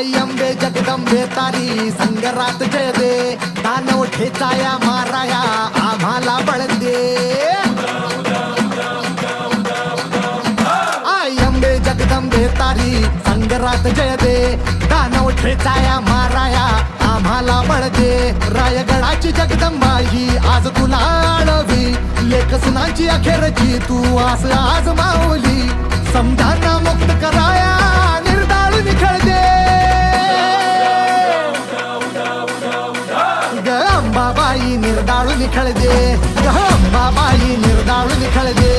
आई अंबे जगदंबे तारी संगरात जय दे, दानव ठेचाया माराया आम्हाला बळ दे. आई अंबे जगदंबे तारी संगरात जय दे, दानव ठेचाया माराया आम्हाला बळ दे. रायगडाची जगदंबा ही आज तुला आळवी, लेख सुनांची अखेरची तू आस आज माऊली. समजांना मुक्त कराया निर्दाळून खेळ दे. ग अंबाबाई निर्दाळून खेळ दे, ग अंबाबाई निर्दाळून खेळ दे.